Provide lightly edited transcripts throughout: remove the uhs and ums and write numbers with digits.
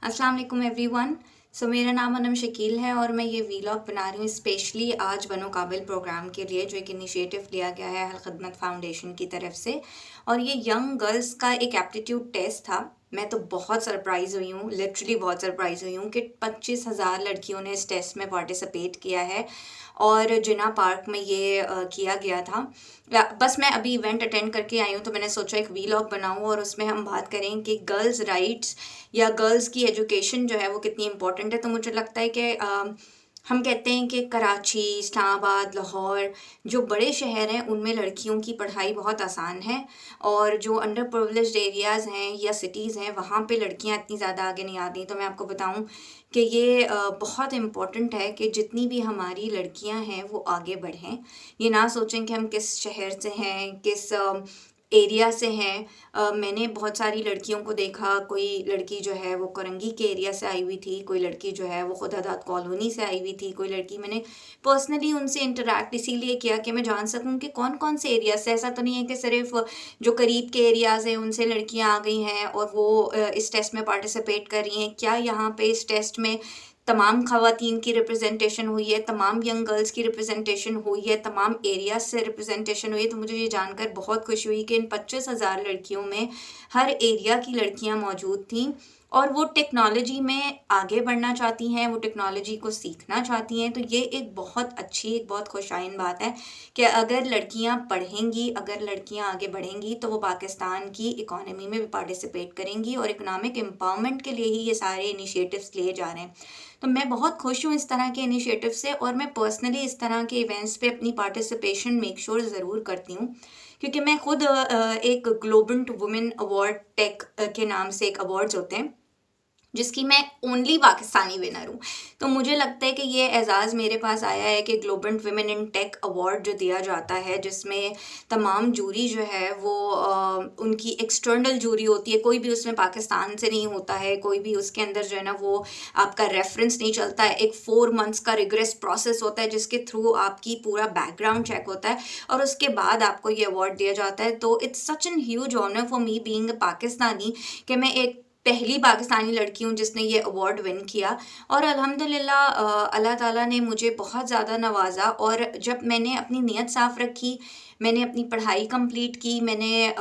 अस्सलाम वालेकुम एवरीवन। मेरा नाम अनम शकील है और मैं ये वीलॉग बना रही हूँ स्पेशली आज बनो काबिल प्रोग्राम के लिए, जो एक इनिशिएटिव लिया गया है अल खिदमत फाउंडेशन की तरफ से। और ये यंग गर्ल्स का एक एप्टीट्यूड टेस्ट था। मैं तो बहुत सरप्राइज़ हुई हूँ, लिटरली बहुत सरप्राइज़ हुई हूँ कि 25,000 लड़कियों ने इस टेस्ट में पार्टिसिपेट किया है और जिना पार्क में ये किया गया था। बस मैं अभी इवेंट अटेंड करके आई हूँ तो मैंने सोचा एक वीलॉग बनाऊँ और उसमें हम बात करें कि गर्ल्स राइट्स या गर्ल्स की एजुकेशन जो है वो कितनी इम्पोर्टेंट है। तो मुझे लगता है कि हम कहते हैं कि कराची, इस्लामाबाद, लाहौर जो बड़े शहर हैं उनमें लड़कियों की पढ़ाई बहुत आसान है, और जो अंडर प्रिविलेज्ड एरियाज़ हैं या सिटीज़ हैं वहाँ पे लड़कियाँ इतनी ज़्यादा आगे नहीं आती। तो मैं आपको बताऊँ कि ये बहुत इम्पॉर्टेंट है कि जितनी भी हमारी लड़कियां हैं वो आगे बढ़ें। ये ना सोचें कि हम किस शहर से हैं, किस एरिया से हैं। मैंने बहुत सारी लड़कियों को देखा, कोई लड़की जो है वो कोरंगी के एरिया से आई हुई थी, कोई लड़की जो है वो खुदादाद कॉलोनी से आई हुई थी, कोई लड़की मैंने पर्सनली उनसे इंटरेक्ट इसीलिए किया कि मैं जान सकूं कि कौन कौन से एरिया से। ऐसा तो नहीं है कि सिर्फ जो करीब के एरियाज़ हैं उनसे लड़कियां आ गई हैं और वो इस टेस्ट में पार्टिसिपेट कर रही हैं। क्या यहाँ पे इस टेस्ट में तमाम ख़वातीन की रिप्रेजेंटेशन हुई है, तमाम यंग गर्ल्स की रिप्रेजेंटेशन हुई है, तमाम एरिया से रिप्रेजेंटेशन हुई है। तो मुझे ये जानकर बहुत खुशी हुई कि इन 25,000 लड़कियों में हर एरिया की लड़कियां मौजूद थीं और वो टेक्नोलॉजी में आगे बढ़ना चाहती हैं, वो टेक्नोलॉजी को सीखना चाहती हैं। तो ये एक बहुत अच्छी, एक बहुत खुशाइन बात है कि अगर लड़कियां पढ़ेंगी, अगर लड़कियां आगे बढ़ेंगी तो वो पाकिस्तान की इकोनॉमी में भी पार्टिसिपेट करेंगी और इकोनॉमिक एम्पावरमेंट के लिए ही ये सारे इनिशिएटिव्स लिए जा रहे हैं। तो मैं बहुत खुश हूँ इस तरह के इनिशिएटिव से, और मैं पर्सनली इस तरह के इवेंट्स पे अपनी पार्टिसिपेशन मेक श्योर ज़रूर करती हूँ, क्योंकि मैं खुद एक ग्लोबल वुमेन अवार्ड टेक के नाम से एक अवार्ड्स होते हैं जिसकी मैं ओनली पाकिस्तानी विनर हूँ। तो मुझे लगता है कि ये एज़ाज़ मेरे पास आया है कि global women in tech award जो दिया जाता है, जिसमें तमाम जूरी जो है वो उनकी एक्सटर्नल जूरी होती है, कोई भी उसमें पाकिस्तान से नहीं होता है, कोई भी उसके अंदर जो है ना वो आपका रेफरेंस नहीं चलता है। एक 4 मंथ्स का रिग्रेस प्रोसेस होता है जिसके थ्रू आपकी पूरा बैकग्राउंड चेक होता है और उसके बाद आपको ये अवार्ड दिया जाता है। तो it's such an huge honour for me being a Pakistani कि मैं एक पहली पाकिस्तानी लड़की हूँ जिसने ये अवार्ड विन किया। और अल्हम्दुलिल्लाह अल्लाह ताला ने मुझे बहुत ज़्यादा नवाजा, और जब मैंने अपनी नीयत साफ़ रखी, मैंने अपनी पढ़ाई कंप्लीट की, मैंने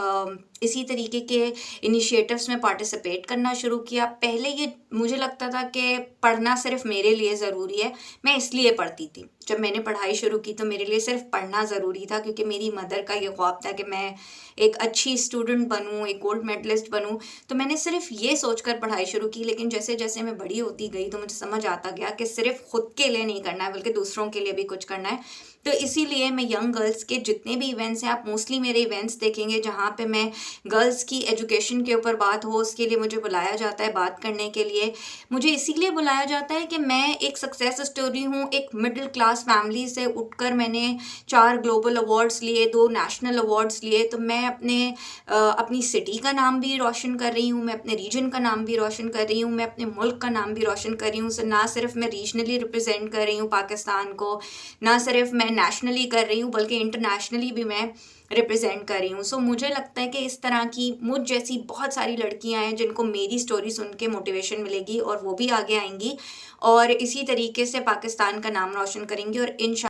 इसी तरीके के इनिशिएटिव्स में पार्टिसिपेट करना शुरू किया। पहले ये मुझे लगता था कि पढ़ना सिर्फ मेरे लिए ज़रूरी है, मैं इसलिए पढ़ती थी। जब मैंने पढ़ाई शुरू की तो मेरे लिए सिर्फ पढ़ना ज़रूरी था, क्योंकि मेरी मदर का ये ख्वाब था कि मैं एक अच्छी स्टूडेंट बनूँ, एक गोल्ड मेडलिस्ट बनूँ। तो मैंने सिर्फ ये सोचकर पढ़ाई शुरू की, लेकिन जैसे जैसे मैं बड़ी होती गई तो मुझे समझ आता गया कि सिर्फ खुद के लिए नहीं करना है बल्कि दूसरों के लिए भी कुछ करना है। तो इसीलिए मैं यंग गर्ल्स के जितने भी इवेंट्स हैं, आप मोस्टली मेरे इवेंट्स देखेंगे जहाँ पे मैं गर्ल्स की एजुकेशन के ऊपर बात हो, उसके लिए मुझे बुलाया जाता है बात करने के लिए। मुझे इसीलिए बुलाया जाता है कि मैं एक सक्सेस स्टोरी हूँ। एक मिडिल क्लास फैमिली से उठकर मैंने 4 ग्लोबल अवार्ड्स लिए, 2 नेशनल अवार्ड्स लिए। तो मैं अपनी सिटी का नाम भी रोशन कर रही हूँ, मैं अपने रीजन का नाम भी रोशन कर रही हूँ, मैं अपने मुल्क का नाम भी रोशन कर रही हूँ। सो ना सिर्फ मैं रीजनली रिप्रेजेंट कर रही हूँ पाकिस्तान को, ना सिर्फ मैं नेशनली कर रही हूँ बल्कि इंटरनेशनली भी मैं रिप्रेजेंट कर रही हूँ। सो मुझे लगता है कि इस तरह की मुझ जैसी बहुत सारी लड़कियां हैं जिनको मेरी स्टोरी सुन के मोटिवेशन मिलेगी और वो भी आगे आएंगी और इसी तरीके से पाकिस्तान का नाम रोशन करेंगी, और